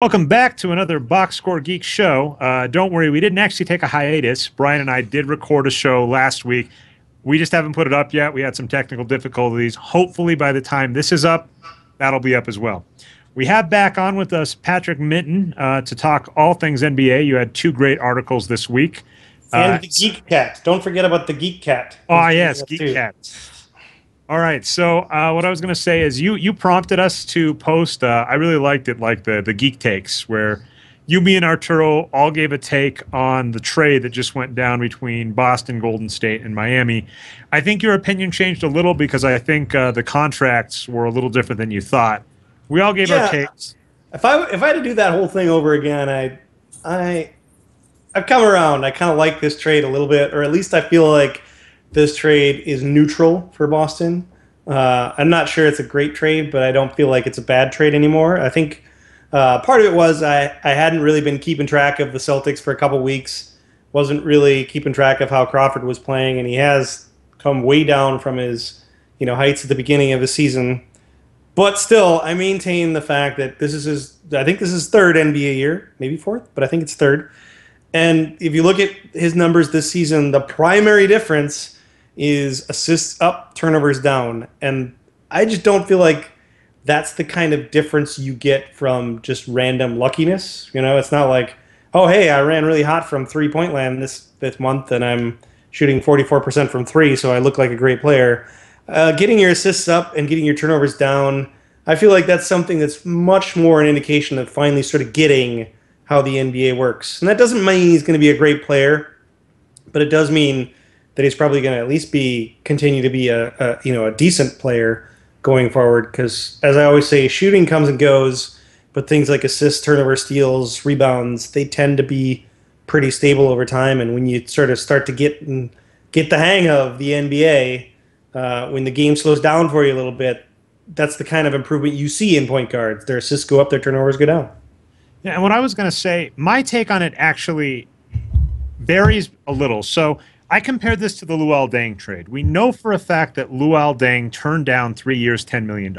Welcome back to another Boxscore Geeks show. Don't worry, we didn't actually take a hiatus. Brian and I did record a show last week. We just haven't put it up yet. We had some technical difficulties. Hopefully, by the time this is up, that'll be up as well. We have back on with us Patrick Minton to talk all things NBA. You had two great articles this week. And the Geek Cat. Don't forget about the Geek Cat. Oh, yes, Geek Cat. All right, so what I was going to say is you prompted us to post. I really liked it, like the geek takes, where you, me, and Arturo all gave a take on the trade that just went down between Boston, Golden State, and Miami. I think your opinion changed a little because I think the contracts were a little different than you thought. We all gave our takes. If I had to do that whole thing over again, I've come around. I kind of like this trade a little bit, or at least I feel like this trade is neutral for Boston. I'm not sure it's a great trade, but I don't feel like it's a bad trade anymore. I think part of it was I hadn't really been keeping track of the Celtics for a couple weeks. Wasn't really keeping track of how Crawford was playing, and he has come way down from his heights at the beginning of the season. But still, I maintain the fact that this is I think this is third NBA year, maybe fourth, but I think it's third. And if you look at his numbers this season, the primary difference is assists up, turnovers down. And I just don't feel like that's the kind of difference you get from just random luckiness. It's not like, oh, hey, I ran really hot from three-point land this month, and I'm shooting 44% from three, so I look like a great player. Getting your assists up and getting your turnovers down, I feel like that's something that's much more an indication of finally sort of getting how the NBA works. And that doesn't mean he's going to be a great player, but it does mean that he's probably going to at least continue to be a decent player going forward. Because as I always say, shooting comes and goes, but things like assists, turnovers, steals, rebounds, they tend to be pretty stable over time. And when you sort of start to get the hang of the NBA, when the game slows down for you a little bit, that's the kind of improvement you see in point guards. Their assists go up, their turnovers go down. Yeah, and what I was going to say, my take on it actually varies a little. So I compared this to the Luol Deng trade. We know for a fact that Luol Deng turned down 3 years, $10 million.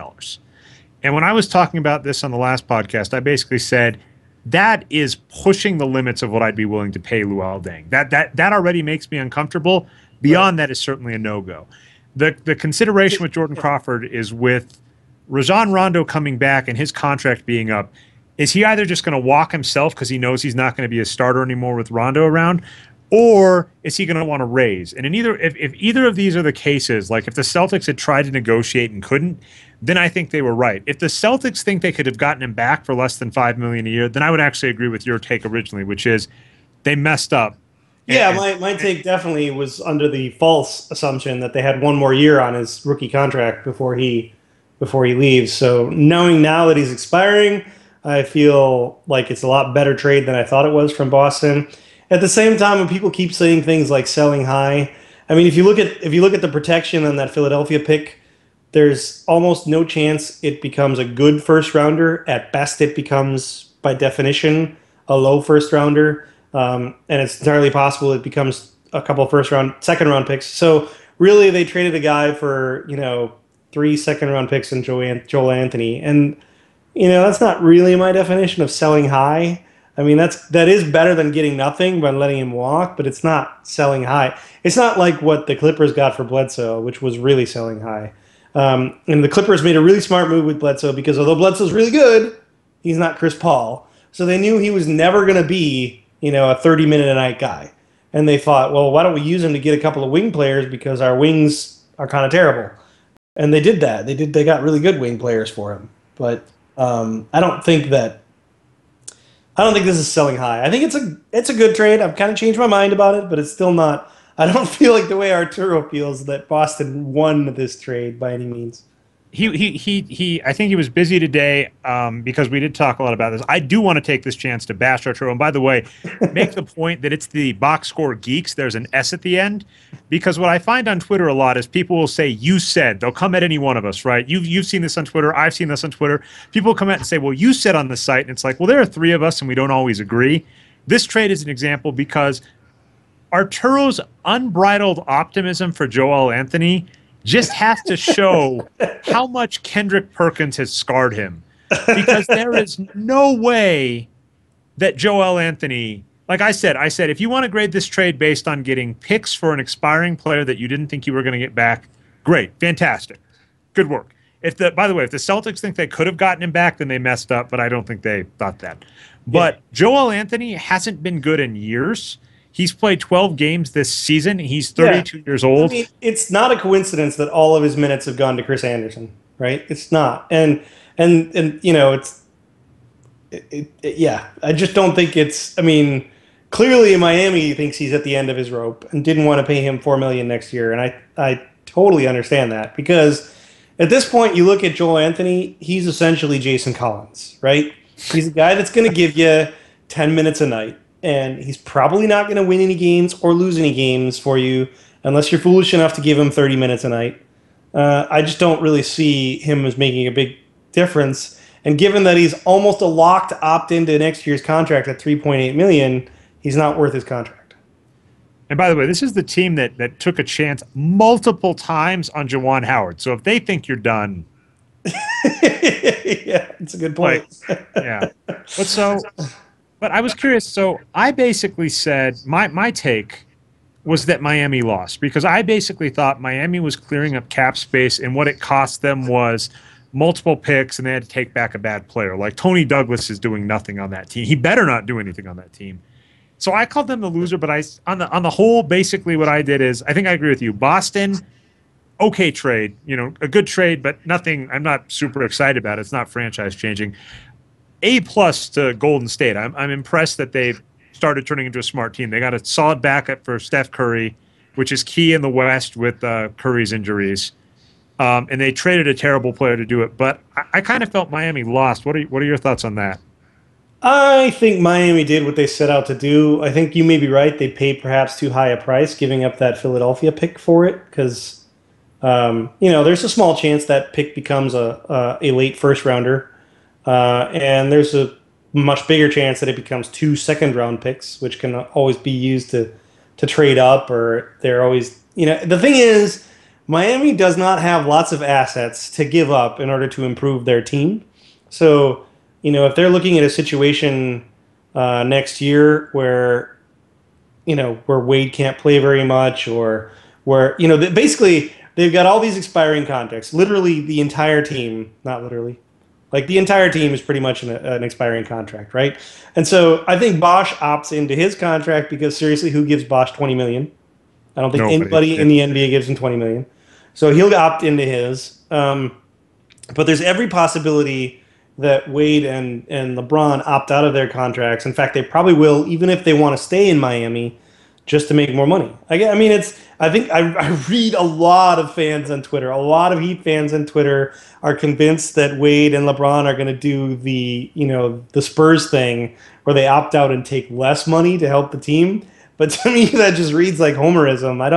And when I was talking about this on the last podcast, I basically said that is pushing the limits of what I'd be willing to pay Luol Deng. That already makes me uncomfortable. Beyond that is certainly a no-go. The consideration with Jordan Crawford is with Rajon Rondo coming back and his contract being up. Is he either just going to walk himself because he knows he's not going to be a starter anymore with Rondo around, or is he going to want to raise? And if either of these are the cases, like if the Celtics had tried to negotiate and couldn't, then I think they were right. If the Celtics think they could have gotten him back for less than $5 million a year, then I would actually agree with your take originally, which is they messed up. Yeah, my take definitely was under the false assumption that they had one more year on his rookie contract before he leaves. So knowing now that he's expiring, I feel like it's a lot better trade than I thought it was from Boston. At the same time, when people keep saying things like selling high, I mean, if you look at the protection on that Philadelphia pick, there's almost no chance it becomes a good first rounder. At best, it becomes by definition a low first rounder, and it's entirely possible it becomes a couple of second round picks. So really, they traded a guy for 3 second round picks and Joel Anthony, and that's not really my definition of selling high. I mean, that is better than getting nothing by letting him walk, but it's not selling high. It's not like what the Clippers got for Bledsoe, which was really selling high. And the Clippers made a really smart move with Bledsoe because although Bledsoe's really good, he's not Chris Paul. So they knew he was never going to be, a 30-minute-a-night guy. And they thought, well, why don't we use him to get a couple of wing players because our wings are kind of terrible. And they did that. They got really good wing players for him. But I don't think this is selling high. I think it's a good trade. I've kind of changed my mind about it, but it's still not. I don't feel like the way Arturo feels that Boston won this trade by any means. I think he was busy today because we did talk a lot about this. I do want to take this chance to bash Arturo. And by the way, make the point that it's the Boxscore Geeks. There's an S at the end. Because what I find on Twitter a lot is people will say, you said. They'll come at any one of us, right? You've seen this on Twitter. I've seen this on Twitter. People come at and say, well, you said on the site. And it's like, well, there are three of us and we don't always agree. This trade is an example because Arturo's unbridled optimism for Joel Anthony just has to show how much Kendrick Perkins has scarred him. because there is no way that Joel Anthony, like I said, if you want to grade this trade based on getting picks for an expiring player that you didn't think you were going to get back, great, fantastic, good work. By the way, if the Celtics think they could have gotten him back, then they messed up, but I don't think they thought that. But Joel Anthony hasn't been good in years. He's played 12 games this season. He's 32 years old. I mean, it's not a coincidence that all of his minutes have gone to Chris Anderson, right? It's not. And you know, I just don't think it's, I mean, clearly Miami thinks he's at the end of his rope and didn't want to pay him $4 million next year. And I totally understand that, because at this point you look at Joel Anthony, he's essentially Jason Collins, right? He's a guy that's going to give you 10 minutes a night. And he's probably not going to win any games or lose any games for you unless you're foolish enough to give him 30 minutes a night. I just don't really see him as making a big difference. And given that he's almost a lock to opt into next year's contract at $3.8 million, he's not worth his contract. And by the way, this is the team that took a chance multiple times on Juwan Howard. So if they think you're done, yeah, it's a good point. Yeah, but I was curious. So I basically said my take was that Miami lost, because I basically thought Miami was clearing up cap space, and what it cost them was multiple picks, and they had to take back a bad player. Like Tony Douglas is doing nothing on that team. He better not do anything on that team. So I called them the loser, but on the whole, basically what I did is, I think I agree with you. Boston, okay trade, a good trade, but nothing. I'm not super excited about it. It's not franchise changing. A+ to Golden State. I'm impressed that they've started turning into a smart team. They got a solid backup for Steph Curry, which is key in the West with Curry's injuries. And they traded a terrible player to do it. But I kind of felt Miami lost. What are your thoughts on that? I think Miami did what they set out to do. I think you may be right. They paid perhaps too high a price, giving up that Philadelphia pick for it, because there's a small chance that pick becomes a late first rounder. And there's a much bigger chance that it becomes 2 second-round picks, which can always be used to trade up, or they're always, the thing is, Miami does not have lots of assets to give up in order to improve their team. So, if they're looking at a situation next year where Wade can't play very much, or where, basically they've got all these expiring contracts, literally the entire team, not literally, like the entire team is pretty much an expiring contract, right? And so I think Bosch opts into his contract, because seriously, who gives Bosch $20 million? I don't think anybody in the NBA gives him $20 million. So he'll opt into his. But there's every possibility that Wade and LeBron opt out of their contracts. In fact, they probably will, even if they want to stay in Miami, just to make more money. I think I read a lot of fans on Twitter. A lot of Heat fans on Twitter are convinced that Wade and LeBron are going to do the Spurs thing, where they opt out and take less money to help the team. But to me, that just reads like homerism. I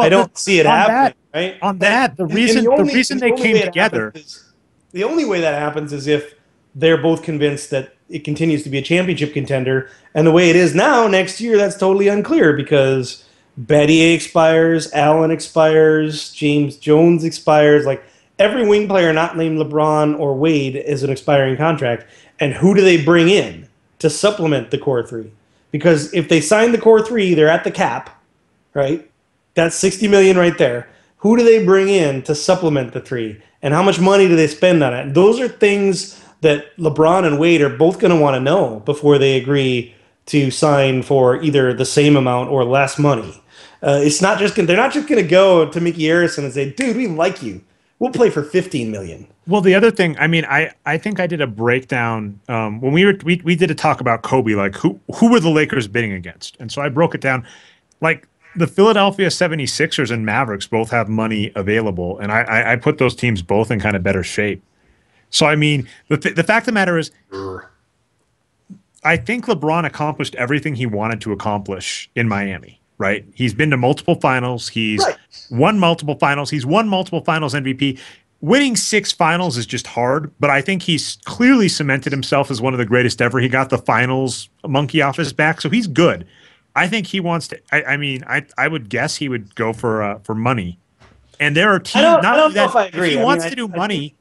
don't see it happening. Right? On that, the reason they came together. The only way that happens is if they're both convinced that it continues to be a championship contender. And the way it is now, next year, that's totally unclear, because Bettier expires, Allen expires, James Jones expires. Like, every wing player not named LeBron or Wade is an expiring contract. And who do they bring in to supplement the core three? Because if they sign the core three, they're at the cap, right? That's $60 million right there. Who do they bring in to supplement the three? And how much money do they spend on it? Those are things that LeBron and Wade are both going to want to know before they agree to sign for either the same amount or less money. They're not just going to go to Mickey Harrison and say, "Dude, we like you. We'll play for $15 million." Well, the other thing, I think I did a breakdown when we did a talk about Kobe, like who were the Lakers bidding against, and so I broke it down, like. The Philadelphia 76ers and Mavericks both have money available, and I put those teams both in kind of better shape. So, the fact of the matter is, I think LeBron accomplished everything he wanted to accomplish in Miami, right? He's been to multiple finals. He's won multiple finals. He's won multiple finals MVP. Winning 6 finals is just hard, but I think he's clearly cemented himself as one of the greatest ever. He got the finals monkey off his back, so he's good. I think he wants to. I would guess he would go for money, and there are teams. I don't know if I agree. If he wants to do money,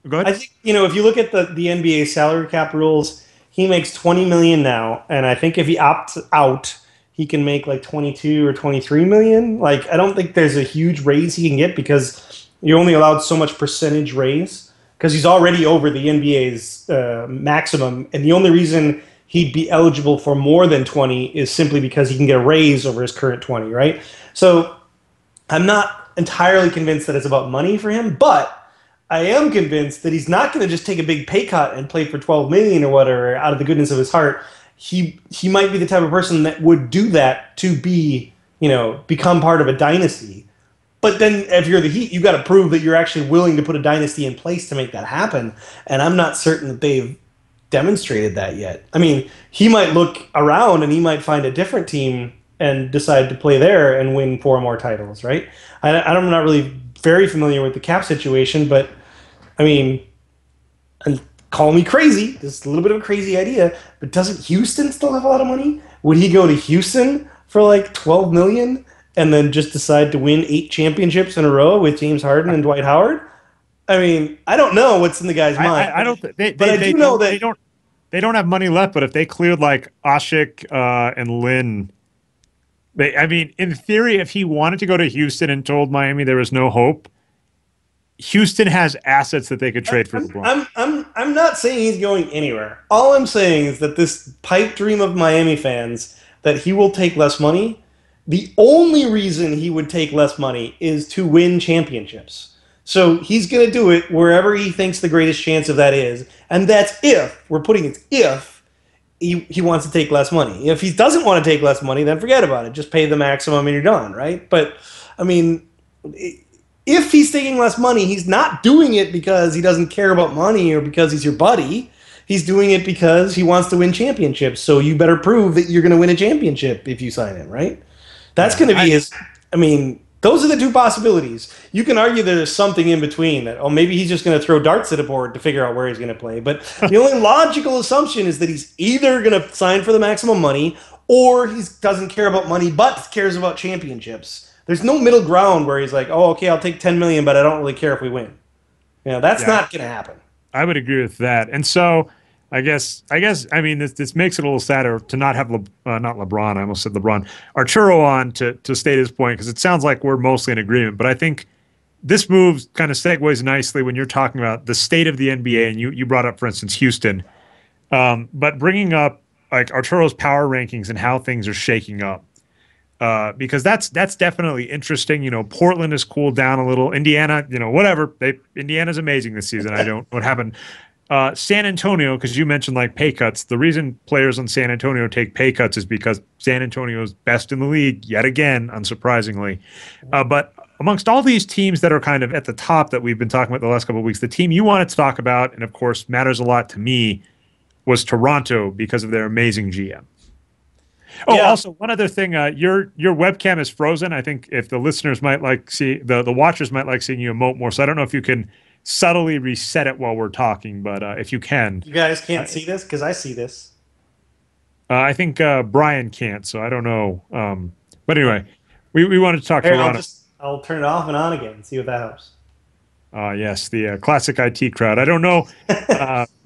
Go ahead. I think, if you look at the NBA salary cap rules, he makes 20 million now, and I think if he opts out, he can make like 22 or 23 million. Like, I don't think there's a huge raise he can get because you're only allowed so much percentage raise because he's already over the NBA's maximum, and the only reason he'd be eligible for more than 20 is simply because he can get a raise over his current 20, right? So I'm not entirely convinced that it's about money for him, but I am convinced that he's not going to just take a big pay cut and play for 12 million or whatever out of the goodness of his heart. He might be the type of person that would do that to be, become part of a dynasty. But then if you're the Heat, you got to prove that you're actually willing to put a dynasty in place to make that happen. And I'm not certain that they've demonstrated that yet. I mean, he might look around and he might find a different team and decide to play there and win 4 more titles, right? I'm not really very familiar with the cap situation, but I mean, and call me crazy. This is a little bit of a crazy idea, but doesn't Houston still have a lot of money? Would he go to Houston for like 12 million and then just decide to win 8 championships in a row with James Harden and Dwight Howard? I mean, I don't know what's in the guy's mind. I don't. I do know that they don't have money left. But if they cleared like Ashik and Lynn, I mean, in theory, if he wanted to go to Houston and told Miami there was no hope, Houston has assets that they could trade for LeBron. I'm not saying he's going anywhere. All I'm saying is that this pipe dream of Miami fans that he will take less money, the only reason he would take less money is to win championships. So he's going to do it wherever he thinks the greatest chance of that is. And that's if, we're putting it if, he wants to take less money. If he doesn't want to take less money, then forget about it. Just pay the maximum and you're done, right? But, I mean, if he's taking less money, he's not doing it because he doesn't care about money or because he's your buddy. He's doing it because he wants to win championships. So you better prove that you're going to win a championship if you sign him, right? That's going to be his. I mean, those are the 2 possibilities. You can argue there's something in between that, maybe he's just going to throw darts at a board to figure out where he's going to play. But the only logical assumption is that he's either going to sign for the maximum money or he doesn't care about money but cares about championships. There's no middle ground where he's like, oh, okay, I'll take 10 million, but I don't really care if we win. That's not going to happen. I would agree with that. And so I guess, I mean, this makes it a little sadder to not have, not LeBron, I almost said LeBron, Arturo on to state his point, because it sounds like we're mostly in agreement. But I think this move kind of segues nicely when you're talking about the state of the NBA, and you brought up, for instance, Houston. But bringing up like Arturo's power rankings and how things are shaking up. Because that's definitely interesting. Portland has cooled down a little. Indiana, whatever. Indiana's amazing this season. I don't know what happened. San Antonio, because you mentioned like pay cuts. The reason players on San Antonio take pay cuts is because San Antonio is best in the league yet again, unsurprisingly. But amongst all these teams that are kind of at the top that we've been talking about the last couple of weeks, the team you wanted to talk about, and of course matters a lot to me, was Toronto because of their amazing GM. Oh, yeah. Also one other thing, your webcam is frozen. I think if the listeners might like the watchers might like seeing you emote more. So I don't know if you can subtly reset it while we're talking, but if you can. You guys can't see this because I see this. I think Brian can't, so I don't know. But anyway, we wanted to talk Toronto. I'll turn it off and on again and see if that helps. Yes, the classic IT crowd. I don't know.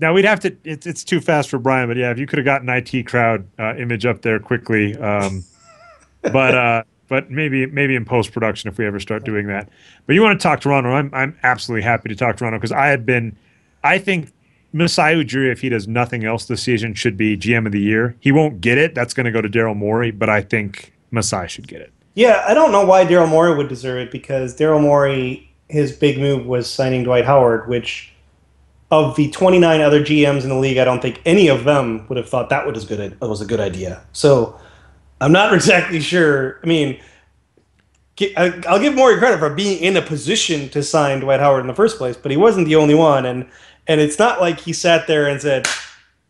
Now we'd have to. It's too fast for Brian, but yeah, if you could have gotten IT crowd image up there quickly, but maybe in post production if we ever start doing that. But you want to talk Toronto? I'm absolutely happy to talk Toronto because I think Masai Ujiri, if he does nothing else this season, should be GM of the year. He won't get it. That's going to go to Daryl Morey, but I think Masai should get it. Yeah, I don't know why Daryl Morey would deserve it because Daryl Morey, his big move was signing Dwight Howard, which of the 29 other GMs in the league, I don't think any of them would have thought that was a good idea. So I'm not exactly sure. I mean, I'll give Morey credit for being in a position to sign Dwight Howard in the first place, but he wasn't the only one. And it's not like he sat there and said,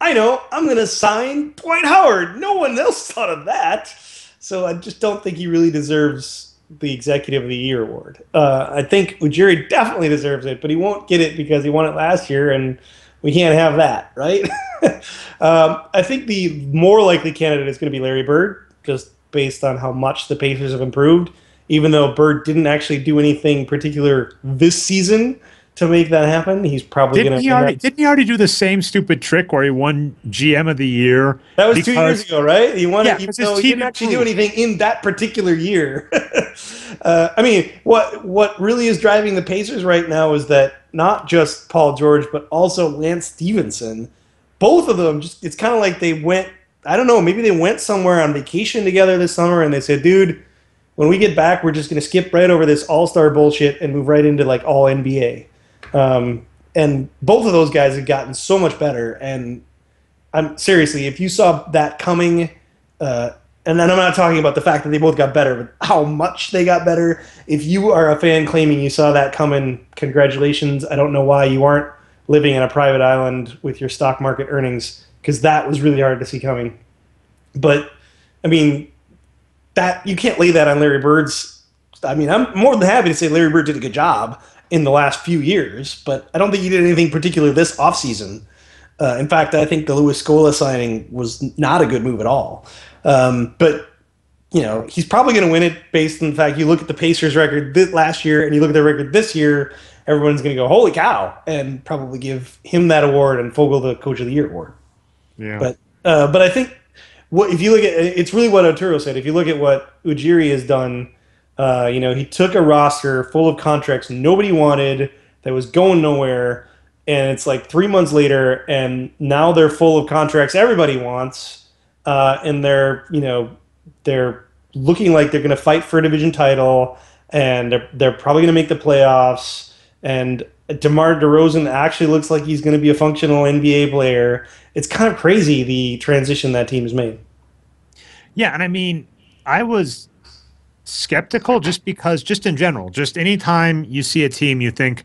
I know, I'm going to sign Dwight Howard. No one else thought of that. So I just don't think he really deserves the Executive of the Year award. I think Ujiri definitely deserves it, but he won't get it because he won it last year, and we can't have that, right? I think the more likely candidate is going to be Larry Bird, just based on how much the Pacers have improved, even though Bird didn't actually do anything particular this season to make that happen. He's probably going to win that. Didn't he already do the same stupid trick where he won GM of the year? That was 2 years ago, right? He won it, even though he didn't actually do anything in that particular year. I mean, what really is driving the Pacers right now is that not just Paul George, but also Lance Stevenson. Both of them, it's kind of like they went, I don't know, maybe they went somewhere on vacation together this summer and they said, dude, when we get back, we're just going to skip right over this all-star bullshit and move right into like all NBA. And both of those guys have gotten so much better. And I'm seriously, if you saw that coming, and then I'm not talking about the fact that they both got better, but how much they got better. If you are a fan claiming you saw that coming, congratulations. I don't know why you aren't living in a private island with your stock market earnings, because that was really hard to see coming. But, I mean, that you can't lay that on Larry Bird's. I mean, I'm more than happy to say Larry Bird did a good job in the last few years, but I don't think he did anything particular this offseason. In fact, I think the Louis Scola signing was not a good move at all. But, you know, he's probably going to win it based on the fact you look at the Pacers record last year and you look at their record this year, everyone's going to go, holy cow, and probably give him that award and Fogel the Coach of the Year award. Yeah. But I think if you look at it's really what Arturo said. If you look at what Ujiri has done, you know, he took a roster full of contracts nobody wanted that was going nowhere, and it's like 3 months later, and now they're full of contracts everybody wants, and they're looking like they're going to fight for a division title, and they're probably going to make the playoffs, and DeMar DeRozan actually looks like he's going to be a functional NBA player. It's kind of crazy, the transition that team has made. Yeah, and I mean, I was skeptical just in general, just anytime you see a team, you think,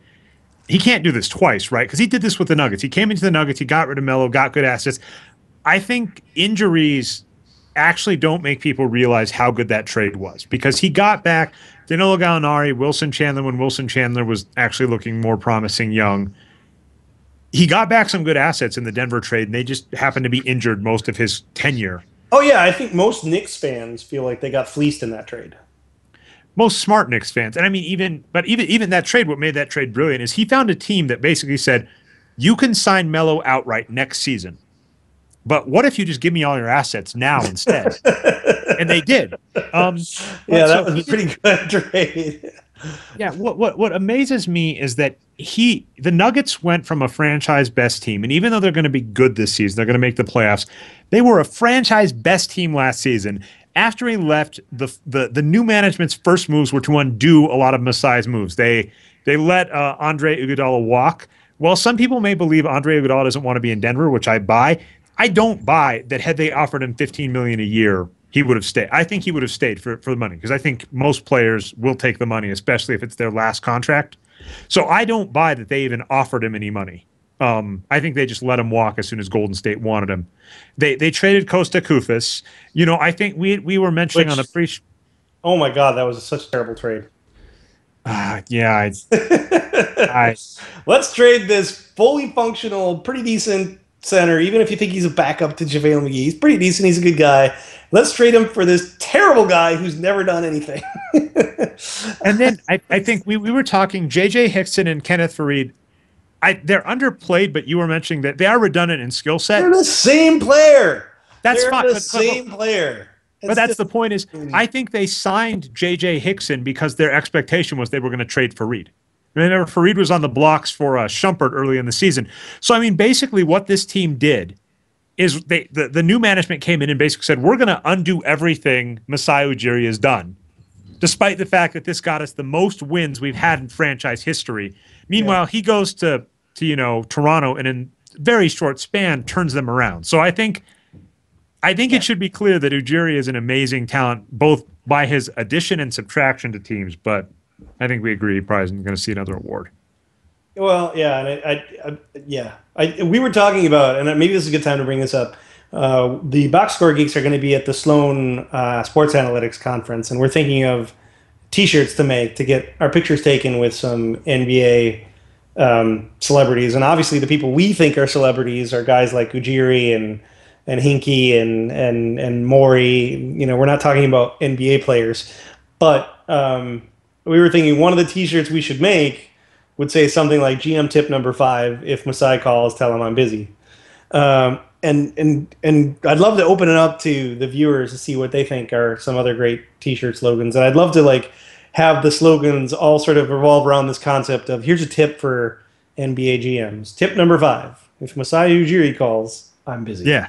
he can't do this twice, right? Because he did this with the Nuggets. He came into the Nuggets, he got rid of Melo, got good assets. I think injuries actually don't make people realize how good that trade was, because he got back Danilo Gallinari, Wilson Chandler, when Wilson Chandler was actually looking more promising young. He got back some good assets in the Denver trade, and they just happened to be injured most of his tenure. Oh, yeah, I think most Knicks fans feel like they got fleeced in that trade. Most smart Knicks fans. And I mean, even that trade, what made that trade brilliant is he found a team that basically said, you can sign Melo outright next season, but what if you just give me all your assets now instead? And they did. Yeah, that was a pretty good trade. Yeah, what amazes me is that the Nuggets went from a franchise best team, and even though they're going to be good this season, they're going to make the playoffs, they were a franchise best team last season. After he left, the new management's first moves were to undo a lot of Masai's moves. They let Andre Iguodala walk. While some people may believe Andre Iguodala doesn't want to be in Denver, which I buy, I don't buy that had they offered him $15 million a year, he would have stayed. I think he would have stayed for the money, because I think most players will take the money, especially if it's their last contract. So I don't buy that they even offered him any money. I think they just let him walk as soon as Golden State wanted him. They traded Costa Koufos. You know, I think we were mentioning on the pre. Oh my God, that was such a terrible trade. Yeah, let's trade this fully functional, pretty decent center, even if you think he's a backup to JaVale McGee. He's pretty decent. He's a good guy. Let's trade him for this terrible guy who's never done anything. And then I think we were talking J.J. Hickson and Kenneth Faried. They're underplayed, but you were mentioning that they are redundant in skill set. They're the same player. That's They're fine. the same player. But that's the point is, I think they signed J.J. Hickson because their expectation was they were going to trade Faried. Remember, Faried was on the blocks for Shumpert early in the season. So, I mean, basically what this team did is the new management came in and basically said, we're going to undo everything Masai Ujiri has done, despite the fact that this got us the most wins we've had in franchise history. Meanwhile, he goes to Toronto and in very short span turns them around. So I think it should be clear that Ujiri is an amazing talent, both by his addition and subtraction to teams, but I think we agree he probably isn't going to see another award. Well, yeah, and we were talking about, and maybe this is a good time to bring this up. The Boxscore Geeks are going to be at the Sloan Sports Analytics Conference, and we're thinking of T-shirts to make to get our pictures taken with some NBA celebrities, and obviously the people we think are celebrities are guys like Ujiri and Hinkie and Morey. You know, we're not talking about NBA players, but we were thinking one of the T-shirts we should make would say something like GM tip number 5: if Masai calls, tell him I'm busy. And I'd love to open it up to the viewers to see what they think are some other great T-shirt slogans. And I'd love to like have the slogans all sort of revolve around this concept of here's a tip for NBA GMs. Tip number 5: if Masai Ujiri calls, I'm busy. Yeah.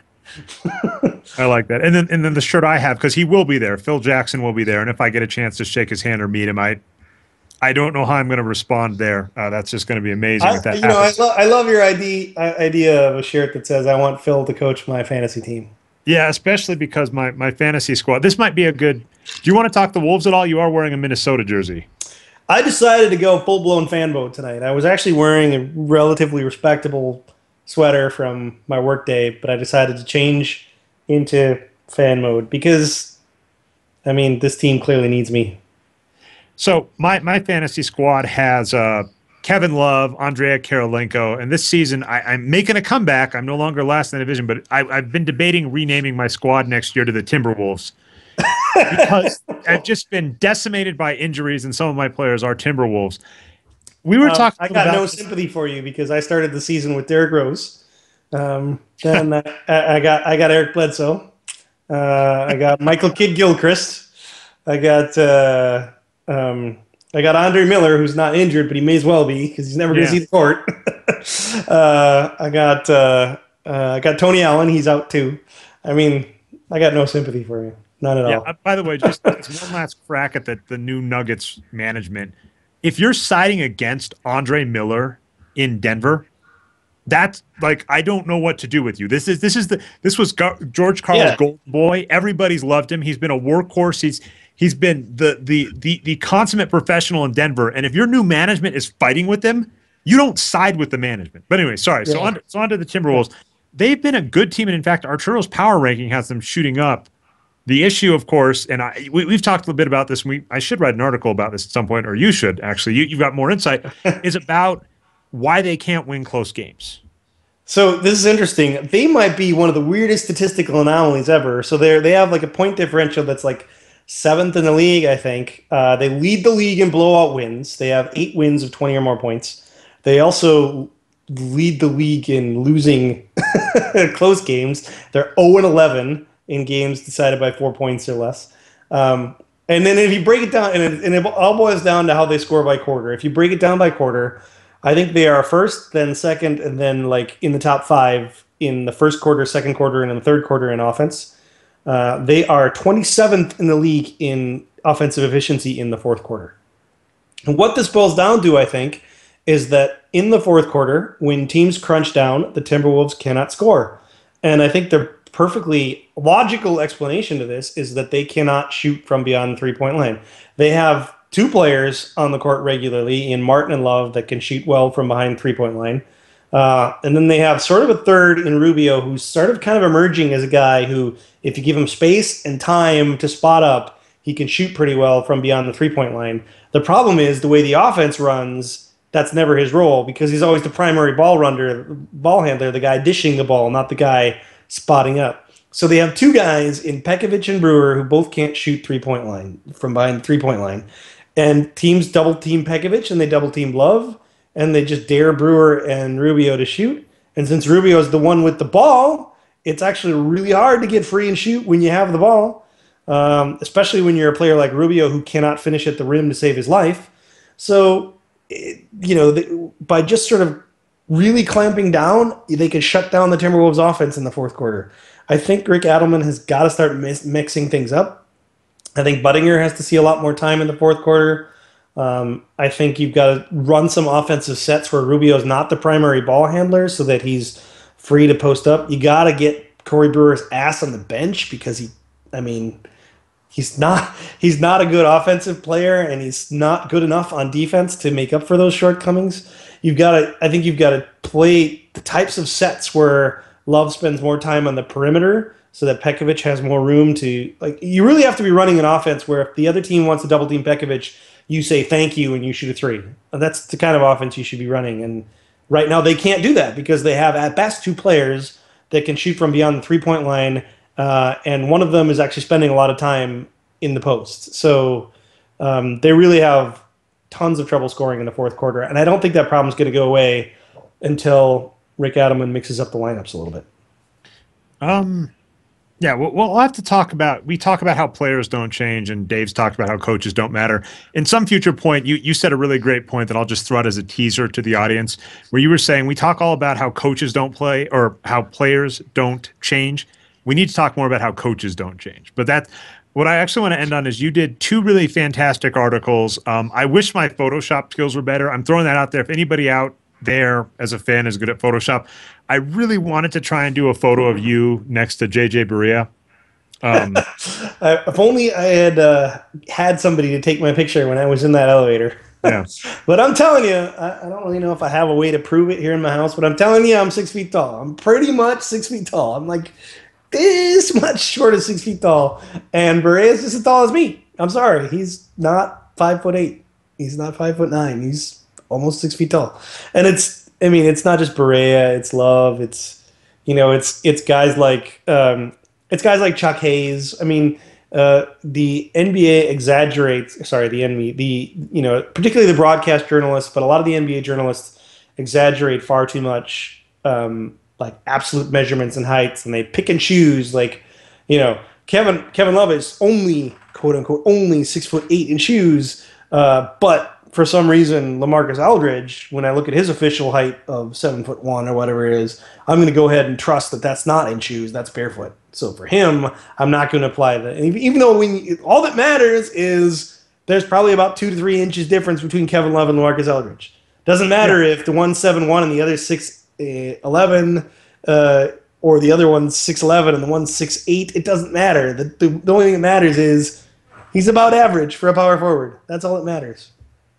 I like that. And then the shirt I have, because he will be there. Phil Jackson will be there. And if I get a chance to shake his hand or meet him, I don't know how I'm going to respond there. That's just going to be amazing. If that happens. I love your idea of a shirt that says, I want Phil to coach my fantasy team. Yeah, especially because my fantasy squad, this might be a good, do you want to talk the Wolves at all? You are wearing a Minnesota jersey. I decided to go full-blown fan mode tonight. I was actually wearing a relatively respectable sweater from my work day, but I decided to change into fan mode because, I mean, this team clearly needs me. So my fantasy squad has Kevin Love, Andrea Karolinko, and this season I'm making a comeback. I'm no longer last in the division, but I've been debating renaming my squad next year to the Timberwolves because I've just been decimated by injuries, and some of my players are Timberwolves. We were talking. I got no sympathy for you because I started the season with Derrick Rose. Then I got Eric Bledsoe. I got Michael Kidd-Gilchrist. I got Andre Miller, who's not injured, but he may as well be because he's never going to see the court. I got Tony Allen. He's out too. I mean, I got no sympathy for you. None at all. By the way, just one last crack at the new Nuggets management. If you're siding against Andre Miller in Denver, that's like, I don't know what to do with you. This was George Karl's golden boy. Everybody's loved him. He's been a workhorse. He's been the consummate professional in Denver. And if your new management is fighting with him, you don't side with the management. But anyway, sorry. Yeah. So on to the Timberwolves. They've been a good team, and in fact, Arturo's power ranking has them shooting up. The issue, of course, and we've talked a little bit about this. I should write an article about this at some point, or you should actually. You've got more insight. Is about why they can't win close games. So this is interesting. They might be one of the weirdest statistical anomalies ever. So they have like a point differential that's like 7th in the league, I think. They lead the league in blowout wins. They have 8 wins of 20 or more points. They also lead the league in losing close games. They're 0-11 in games decided by 4 points or less. And then if you break it down, and it all boils down to how they score by quarter. If you break it down by quarter, I think they are first, then second, and then like in the top 5 in the first quarter, second quarter, and in the third quarter in offense. They are 27th in the league in offensive efficiency in the fourth quarter. And what this boils down to, I think, is that in the fourth quarter, when teams crunch down, the Timberwolves cannot score. And I think the perfectly logical explanation to this is that they cannot shoot from beyond the three-point line. They have 2 players on the court regularly in Martin and Love that can shoot well from behind the three-point line. And then they have sort of a third in Rubio who's sort of kind of emerging as a guy who, if you give him space and time to spot up, he can shoot pretty well from beyond the three-point line. The problem is the way the offense runs, that's never his role because he's always the primary ball handler, the guy dishing the ball, not the guy spotting up. So they have 2 guys in Pekovic and Brewer who both can't shoot three-point line from behind the three-point line. And teams double-team Pekovic and they double-team Love, and they just dare Brewer and Rubio to shoot. And since Rubio's the one with the ball, it's actually really hard to get free and shoot when you have the ball, especially when you're a player like Rubio who cannot finish at the rim to save his life. So, by just sort of really clamping down, they could shut down the Timberwolves offense in the fourth quarter. I think Rick Adelman has got to start mixing things up. I think Budinger has to see a lot more time in the fourth quarter. I think you've got to run some offensive sets where Rubio's not the primary ball handler so that he's free to post up. You got to get Corey Brewer's ass on the bench because he's not a good offensive player and he's not good enough on defense to make up for those shortcomings. I think you've got to play the types of sets where Love spends more time on the perimeter so that Pekovic has more room to, you really have to be running an offense where if the other team wants to double team Pekovic, you say thank you and you shoot a 3. And that's the kind of offense you should be running. And right now they can't do that because they have at best 2 players that can shoot from beyond the three-point line, and one of them is actually spending a lot of time in the post. So they really have tons of trouble scoring in the fourth quarter, and I don't think that problem's going to go away until Rick Adelman mixes up the lineups a little bit. Yeah, we'll have to talk about. We talk about how players don't change, and Dave's talked about how coaches don't matter. In some future point, you said a really great point that I'll just throw out as a teaser to the audience, where you were saying we talk all about how coaches don't play or how players don't change. We need to talk more about how coaches don't change. But that, what I actually want to end on is you did two really fantastic articles. I wish my Photoshop skills were better. I'm throwing that out there. If anybody out there as a fan is good at Photoshop, I really wanted to try and do a photo of you next to JJ Barea. If only I had had somebody to take my picture when I was in that elevator. Yeah. But I'm telling you, I don't really know if I have a way to prove it here in my house, but I'm telling you, I'm 6 feet tall. I'm pretty much 6 feet tall. I'm like this much short of 6 feet tall. And Barea is just as tall as me. I'm sorry. He's not 5'8". He's not 5'9". He's almost 6 feet tall. And it's not just Barea, it's Love, it's guys like Chuck Hayes. I mean, the NBA exaggerates. Sorry, the NBA, particularly the broadcast journalists, but a lot of the NBA journalists exaggerate far too much, like absolute measurements and heights, and they pick and choose. Like, Kevin Love is only quote unquote only 6'8" in shoes, but for some reason, LaMarcus Aldridge, when I look at his official height of 7'1" or whatever it is, I'm going to go ahead and trust that that's not in shoes, that's barefoot. So for him, I'm not going to apply that. Even though all that matters is there's probably about 2 to 3 inches difference between Kevin Love and LaMarcus Aldridge. Doesn't matter if the one's 7'1" and the other's 6'11", or the other one's 6'11" and the one's 6'8". It doesn't matter. The only thing that matters is he's about average for a power forward. That's all that matters.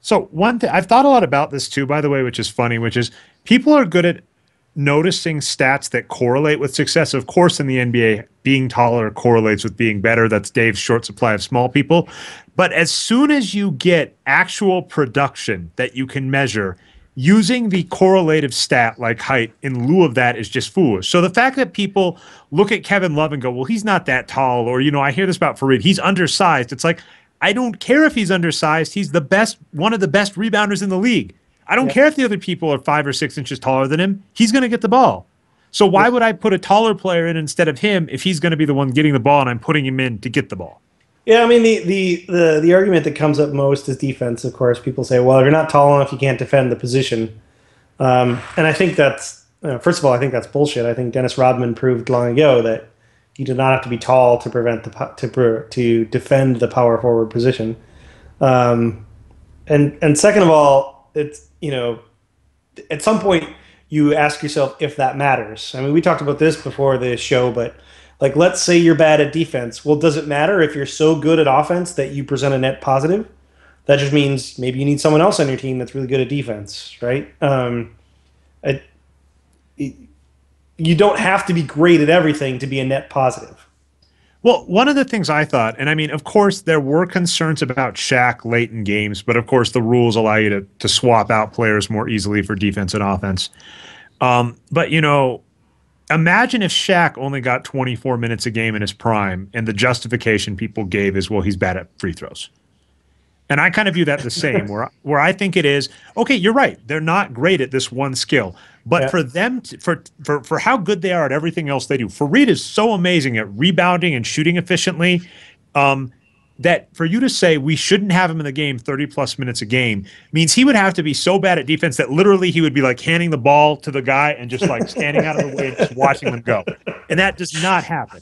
So one thing, I've thought a lot about this too, by the way, which is funny, which is people are good at noticing stats that correlate with success. Of course, in the NBA, being taller correlates with being better. That's Dave's short supply of small people. But as soon as you get actual production that you can measure, using the correlative stat like height in lieu of that is just foolish. So the fact that people look at Kevin Love and go, well, he's not that tall, or, I hear this about Fareed, he's undersized. It's like, I don't care if he's undersized. He's one of the best rebounders in the league. I don't care if the other people are 5 or 6 inches taller than him. He's going to get the ball. So why would I put a taller player in instead of him if he's going to be the one getting the ball and I'm putting him in to get the ball? Yeah, I mean, the argument that comes up most is defense, of course. People say, well, if you're not tall enough, you can't defend the position. And I think that's, first of all, I think that's bullshit. I think Dennis Rodman proved long ago that you do not have to be tall to to defend the power forward position. And second of all, it's, at some point you ask yourself if that matters. I mean, we talked about this before the show, but like, let's say you're bad at defense. Well, does it matter if you're so good at offense that you present a net positive? That just means maybe you need someone else on your team that's really good at defense, right? You don't have to be great at everything to be a net positive. Well, one of the things I thought, and I mean, of course, there were concerns about Shaq late in games, but of course, the rules allow you to swap out players more easily for defense and offense. But, imagine if Shaq only got 24 minutes a game in his prime, and the justification people gave is, well, he's bad at free throws. And I kind of view that the same, where I think it is, okay, you're right. They're not great at this one skill. But for them, for how good they are at everything else they do, Fareed is so amazing at rebounding and shooting efficiently that for you to say we shouldn't have him in the game 30-plus minutes a game means he would have to be so bad at defense that literally he would be like handing the ball to the guy and just like standing out of the way and just watching them go. And that does not happen.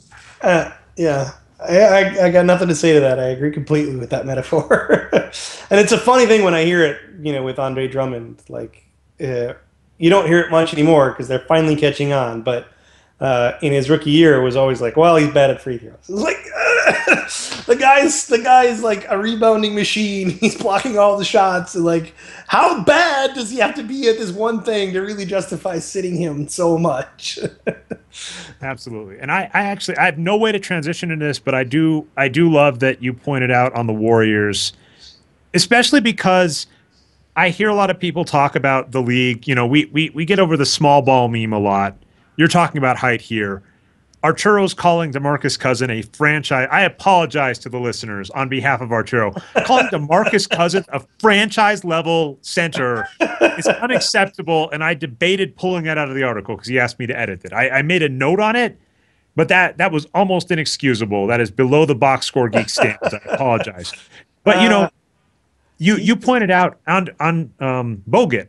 Yeah. I got nothing to say to that. I agree completely with that metaphor. And it's a funny thing when I hear it, with Andre Drummond. Like, you don't hear it much anymore because they're finally catching on. But in his rookie year, it was always like, well, he's bad at free throws. It's like the guy's like a rebounding machine. He's blocking all the shots. And like, how bad does he have to be at this one thing to really justify sitting him so much? Absolutely. And I have no way to transition into this, but I do love that you pointed out on the Warriors, especially because I hear a lot of people talk about the league. We get over the small ball meme a lot. You're talking about height here. Arturo's calling DeMarcus Cousins a franchise. I apologize to the listeners on behalf of Arturo. Calling DeMarcus Cousins a franchise level center is unacceptable. And I debated pulling that out of the article because he asked me to edit it. I made a note on it, but that was almost inexcusable. That is below the box score geek standards. I apologize. But you pointed out on Bogut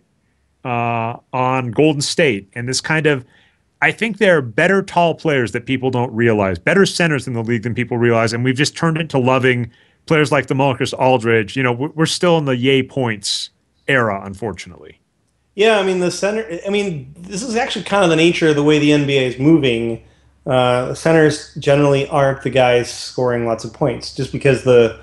on Golden State, and this kind of, I think there are better tall players that people don't realize, better centers in the league than people realize, and we've just turned into loving players like DeMarcus Aldridge. We're still in the yay points era, unfortunately. Yeah, I mean this is actually kind of the nature of the way the NBA is moving. Centers generally aren't the guys scoring lots of points, just because the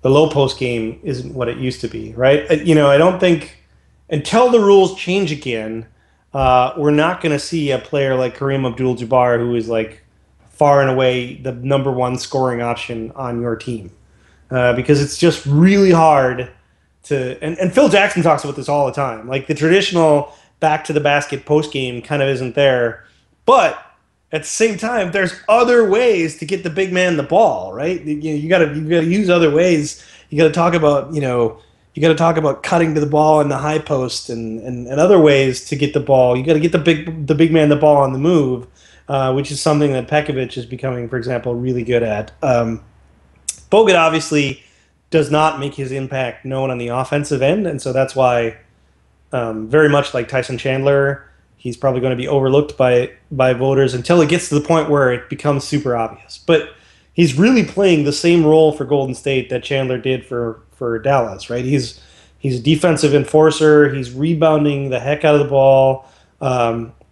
low post game isn't what it used to be, right? I don't think until the rules change again, we're not going to see a player like Kareem Abdul-Jabbar, who is like far and away the number one scoring option on your team, because it's just really hard to. And Phil Jackson talks about this all the time. Like the traditional back to the basket post game kind of isn't there, but at the same time, there's other ways to get the big man the ball, right? You got to use other ways. You got to talk about you got to talk about cutting to the ball in the high post and other ways to get the ball. You got to get the big man the ball on the move, which is something that Pekovic is becoming, for example, really good at. Bogut obviously does not make his impact known on the offensive end, and so that's why, very much like Tyson Chandler, he's probably going to be overlooked by voters until it gets to the point where it becomes super obvious. But he's really playing the same role for Golden State that Chandler did for Dallas, right? He's a defensive enforcer. He's rebounding the heck out of the ball.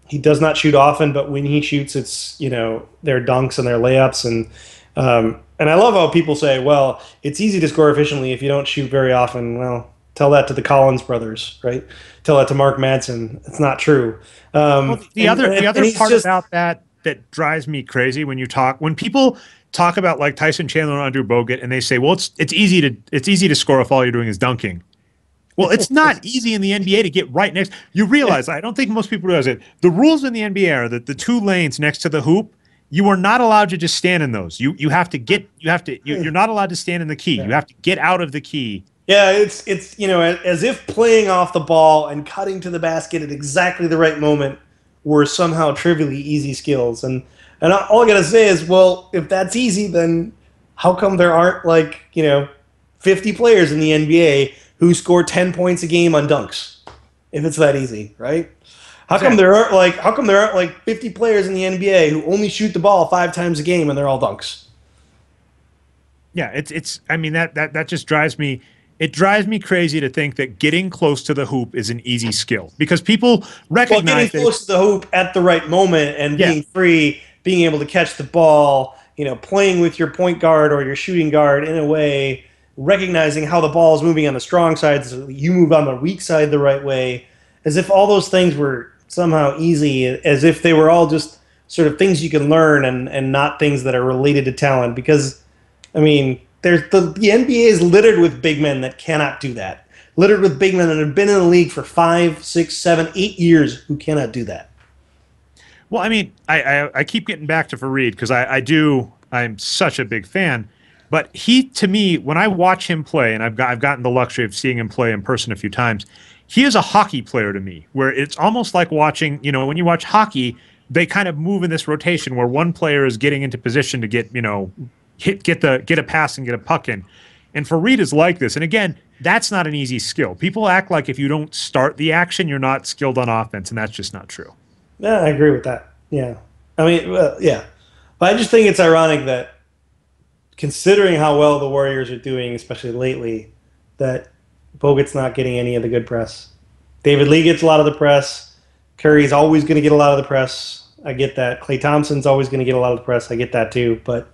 He does not shoot often, but when he shoots, it's their dunks and their layups. And I love how people say, well, it's easy to score efficiently if you don't shoot very often. Well, tell that to the Collins brothers, right? Tell that to Mark Madsen. It's not true. The other part about that drives me crazy when people talk about like Tyson Chandler and Andrew Bogut, and they say, well, it's easy to score if all you're doing is dunking. Well, it's not easy in the NBA to get right next. You realize, I don't think most people realize it. The rules in the NBA are that the two lanes next to the hoop, you are not allowed to just stand in those. You're not allowed to stand in the key. You have to get out of the key. Yeah, it's as if playing off the ball and cutting to the basket at exactly the right moment were somehow trivially easy skills. And all I gotta say is, well, if that's easy, then how come there aren't 50 players in the NBA who score 10 points a game on dunks? If it's that easy, right? How come there aren't 50 players in the NBA who only shoot the ball 5 times a game and they're all dunks? Yeah, that just drives me. It drives me crazy to think that getting close to the hoop is an easy skill, because people recognize getting close to the hoop at the right moment and being free, being able to catch the ball, playing with your point guard or your shooting guard in a way, recognizing how the ball is moving on the strong side so you move on the weak side the right way, as if all those things were somehow easy, as if they were all just sort of things you can learn and not things that are related to talent. Because, the NBA is littered with big men that cannot do that. Littered with big men that have been in the league for 5, 6, 7, 8 years who cannot do that. Well, I keep getting back to Fareed because I'm such a big fan. But he, to me, when I watch him play, and I've gotten the luxury of seeing him play in person a few times, he is a hockey player to me, where it's almost like watching, when you watch hockey, they kind of move in this rotation where one player is getting into position to get a pass and get a puck in. And Fareed is like this. And again, that's not an easy skill. People act like if you don't start the action, you're not skilled on offense, and that's just not true. Yeah, I agree with that. Yeah. Yeah. But I just think it's ironic that, considering how well the Warriors are doing, especially lately, that Bogut's not getting any of the good press. David Lee gets a lot of the press. Curry's always going to get a lot of the press. I get that. Klay Thompson's always going to get a lot of the press. I get that too. But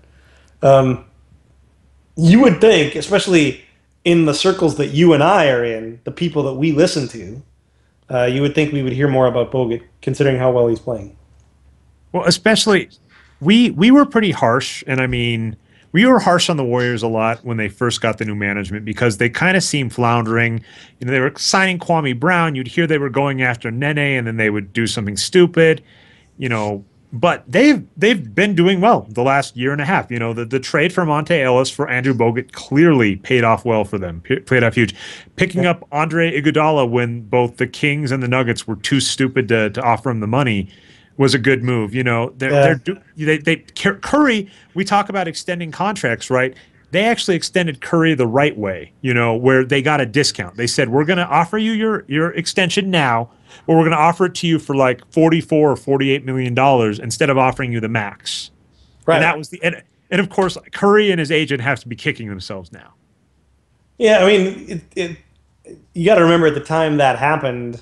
you would think, especially in the circles that you and I are in, the people that we listen to, you would think we would hear more about Bogut, considering how well he's playing. Well, especially, we were pretty harsh, and we were harsh on the Warriors a lot when they first got the new management because they kind of seemed floundering. They were signing Kwame Brown. You'd hear they were going after Nene, and then they would do something stupid. but they've been doing well the last year and a half. You know, the trade for Monte Ellis for Andrew Bogut clearly paid off well for them. Paid off huge. Picking up Andre Iguodala when both the Kings and the Nuggets were too stupid to offer him the money was a good move. You know, Curry. We talk about extending contracts, right? They actually extended Curry the right way, you know, where they got a discount. They said, we're going to offer you your extension now, or we're going to offer it to you for like $44 or $48 million instead of offering you the max. Right. And that was and of course, Curry and his agent have to be kicking themselves now. Yeah, I mean, you got to remember at the time that happened,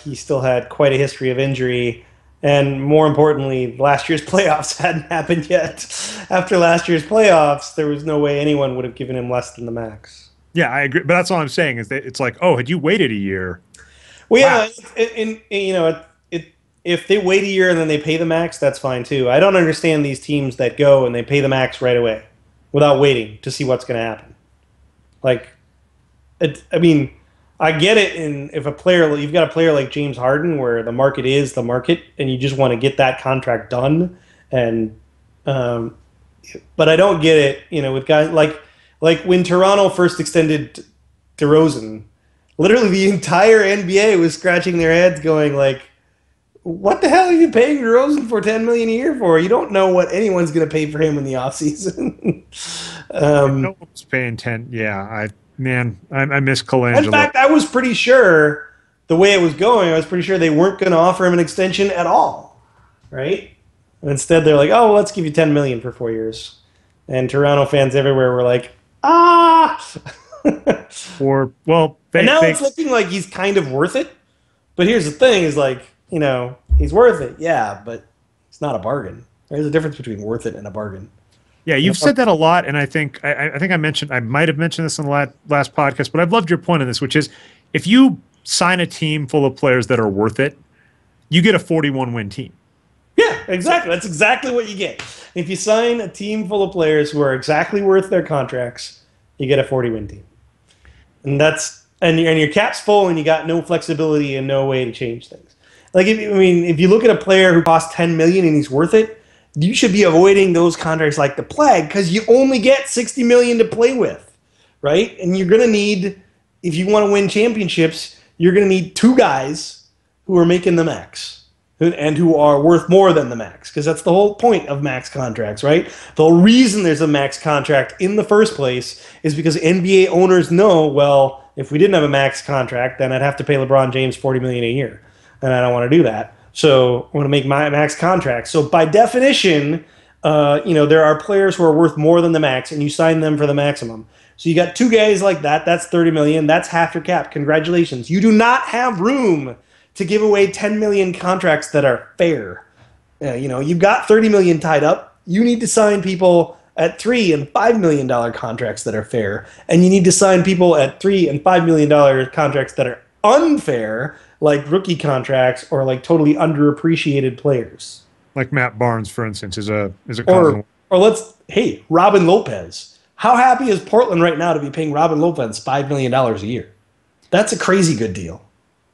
he still had quite a history of injury. And more importantly, last year's playoffs hadn't happened yet. After last year's playoffs, there was no way anyone would have given him less than the max. Yeah, I agree. But that's all I'm saying is that it's like, oh, had you waited a year? Well, yeah, you know, if they wait a year and then they pay the max, that's fine too. I don't understand these teams that go and they pay the max right away without waiting to see what's going to happen. Like, I mean, I get it. If you've got a player like James Harden, where the market is the market, and you just want to get that contract done, and but I don't get it. You know, with guys like when Toronto first extended DeRozan, literally the entire NBA was scratching their heads, going like, "What the hell are you paying DeRozan for $10 million a year for? You don't know what anyone's going to pay for him in the offseason." No one's paying 10. Yeah, I miss Colangelo. In fact, I was pretty sure the way it was going, I was pretty sure they weren't going to offer him an extension at all, right? And instead, they're like, "Oh, well, let's give you $10 million for 4 years," and Toronto fans everywhere were like, "Ah!" And now it's looking like he's kind of worth it. But here's the thing: is like, you know, he's worth it, yeah, but it's not a bargain. There's a difference between worth it and a bargain. Yeah, you've said that a lot, and I think I might have mentioned this in the last podcast, but I've loved your point on this, which is if you sign a team full of players that are worth it, you get a 41-win team. Yeah, exactly. That's exactly what you get. If you sign a team full of players who are exactly worth their contracts, you get a 40-win team. And your cap's full, and you got no flexibility and no way to change things. Like, if you look at a player who costs $10 million and he's worth it, you should be avoiding those contracts like the plague because you only get $60 million to play with, right? And you're going to need, if you want to win championships, you're going to need two guys who are making the max and who are worth more than the max, because that's the whole point of max contracts, right? The reason there's a max contract in the first place is because NBA owners know, well, if we didn't have a max contract, then I'd have to pay LeBron James $40 million a year, and I don't want to do that. So I want to make my max contract. So by definition, there are players who are worth more than the max, and you sign them for the maximum. So you got two guys like that. That's $30 million. That's half your cap. Congratulations. You do not have room to give away $10 million contracts that are fair. You've got $30 million tied up. You need to sign people at $3 and $5 million contracts that are fair, and you need to sign people at $3 and $5 million contracts that are unfair, like rookie contracts or like totally underappreciated players. Like Matt Barnes, for instance, is a Robin Lopez. How happy is Portland right now to be paying Robin Lopez $5 million a year? That's a crazy good deal.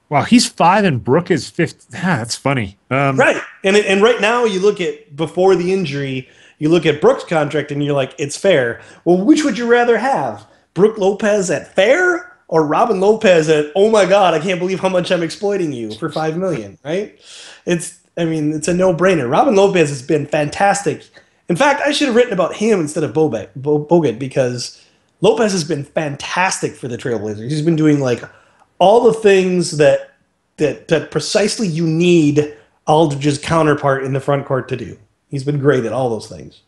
Wow, he's 5 and Brooke is 5. That's funny. Right, and right now you look at before the injury, you look at Brooke's contract and you're like, it's fair. Well, which would you rather have? Brooke Lopez at fair? Or Robin Lopez at, oh my God, I can't believe how much I'm exploiting you for $5 million, right? It's a no-brainer. Robin Lopez has been fantastic. In fact, I should have written about him instead of Bogut because Lopez has been fantastic for the Trailblazers. He's been doing like all the things that precisely you need Aldridge's counterpart in the front court to do. He's been great at all those things.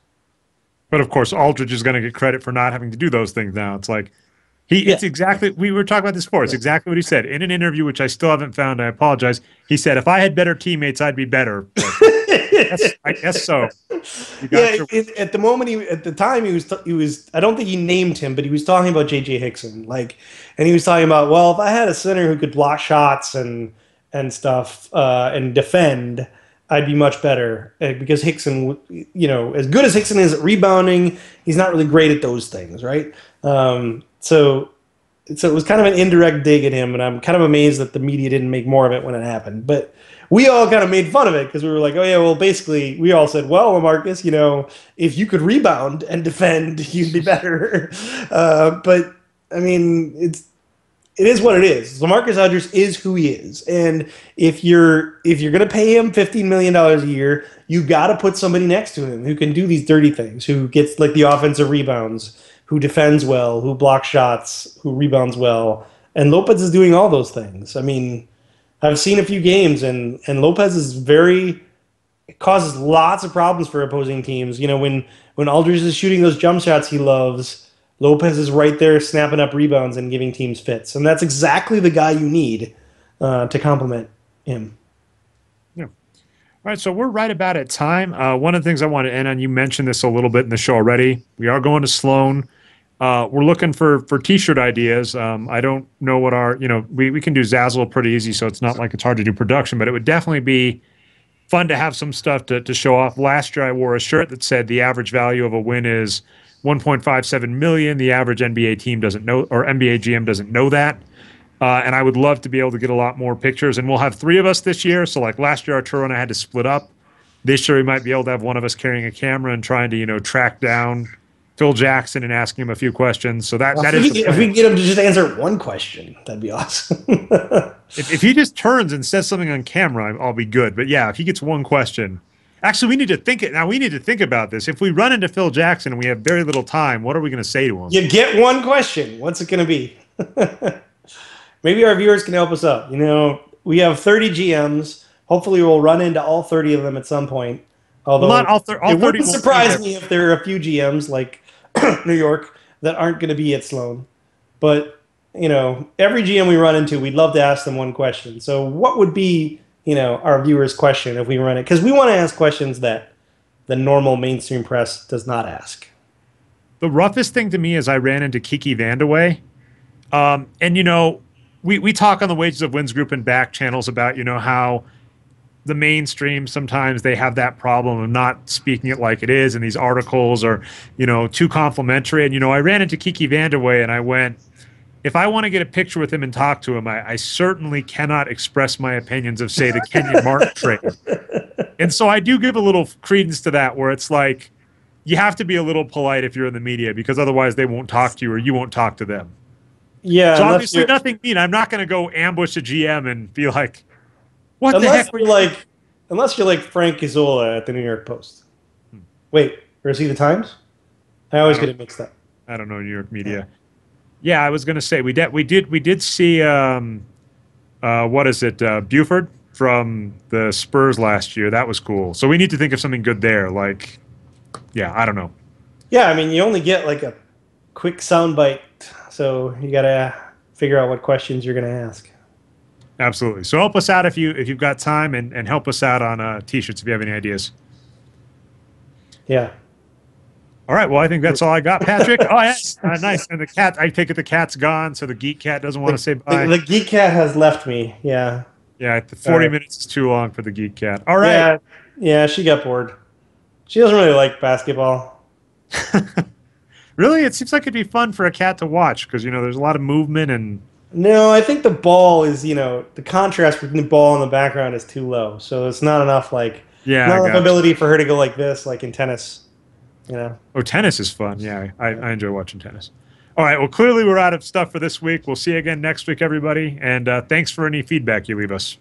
But of course, Aldridge is going to get credit for not having to do those things now. It's like, it's exactly, we were talking about this before. It's exactly what he said in an interview, which I still haven't found. I apologize. He said, if I had better teammates, I'd be better. I guess so. At the time, he was, I don't think he named him, but he was talking about J.J. Hickson. And he was talking about, well, if I had a center who could block shots and stuff and defend, I'd be much better because Hickson, as good as Hickson is at rebounding, he's not really great at those things, right? So it was kind of an indirect dig at him, and I'm kind of amazed that the media didn't make more of it when it happened. But we all kind of made fun of it because we were like, oh yeah, well, basically, we all said, well, Marcus, if you could rebound and defend, you'd be better. But I mean, it is what it is. LaMarcus Aldridge is who he is, and if you're gonna pay him $15 million a year, you got to put somebody next to him who can do these dirty things, who gets like the offensive rebounds, who defends well, who blocks shots, who rebounds well, and Lopez is doing all those things. I mean, I've seen a few games, and Lopez is it causes lots of problems for opposing teams. When Aldridge is shooting those jump shots he loves, Lopez is right there snapping up rebounds and giving teams fits. And that's exactly the guy you need to complement him. Yeah. All right, so we're right about at time. One of the things I want to end on, you mentioned this a little bit in the show already. We are going to Sloan. We're looking for T-shirt ideas. I don't know what we can do Zazzle pretty easy, so it's not like it's hard to do production, but it would definitely be fun to have some stuff to show off. Last year I wore a shirt that said the average value of a win is $1.57 million. The average NBA team doesn't know, or NBA GM doesn't know that. And I would love to be able to get a lot more pictures. And we'll have 3 of us this year. So like last year, Arturo and I had to split up. This year, we might be able to have one of us carrying a camera and trying to, track down Phil Jackson and asking him a few questions. So that is if we can get him to just answer one question, that'd be awesome. if he just turns and says something on camera, I'll be good. But yeah, if he gets one question. Actually, we need to think about this. If we run into Phil Jackson and we have very little time, what are we going to say to him? You get one question. What's it going to be? Maybe our viewers can help us out. We have 30 GMs. Hopefully, we'll run into all 30 of them at some point. Although well, not all 30 it wouldn't surprise me if there are a few GMs like New York that aren't going to be at Sloan. But every GM we run into, we'd love to ask them one question. So, what would be our viewers' question if we run it? Because we want to ask questions that the normal mainstream press does not ask. The roughest thing to me is I ran into Kiki Vandeweghe. And, we talk on the Wages of Wins group and back channels about, how the mainstream, sometimes they have that problem of not speaking it like it is, and these articles are, too complimentary. And, I ran into Kiki Vandeweghe and I went, if I want to get a picture with him and talk to him, I certainly cannot express my opinions of, say, the Kenyon Martin trade. And so I do give a little credence to that, where it's like you have to be a little polite if you're in the media, because otherwise they won't talk to you or you won't talk to them. Yeah. So obviously nothing mean. I'm not going to go ambush a GM and be like, what the heck? Unless you're like Frank Isola at the New York Post. Wait, or is he the Times? I always get it mixed up. I don't know New York media. Yeah, I was going to say we did see what is it, Buford from the Spurs last year. That was cool. So we need to think of something good there. Like, yeah, I don't know. Yeah, I mean, you only get like a quick soundbite, so you got to figure out what questions you're going to ask. Absolutely. So help us out if you've got time, and help us out on T-shirts if you have any ideas. Yeah. All right. Well, I think that's all I got, Patrick. Oh, yes. Nice. And the cat, I take it the cat's gone, so the geek cat doesn't want to say bye. The geek cat has left me. Yeah. Yeah. 40 minutes is too long for the geek cat. All right. Yeah. She got bored. She doesn't really like basketball. Really? It seems like it'd be fun for a cat to watch because, there's a lot of movement and. No, I think the ball is, the contrast between the ball and the background is too low. So it's not enough, not enough ability for her to go like this, like in tennis. Oh, tennis is fun. Yeah, I enjoy watching tennis. All right. Well, clearly we're out of stuff for this week. We'll see you again next week, everybody. And thanks for any feedback you leave us.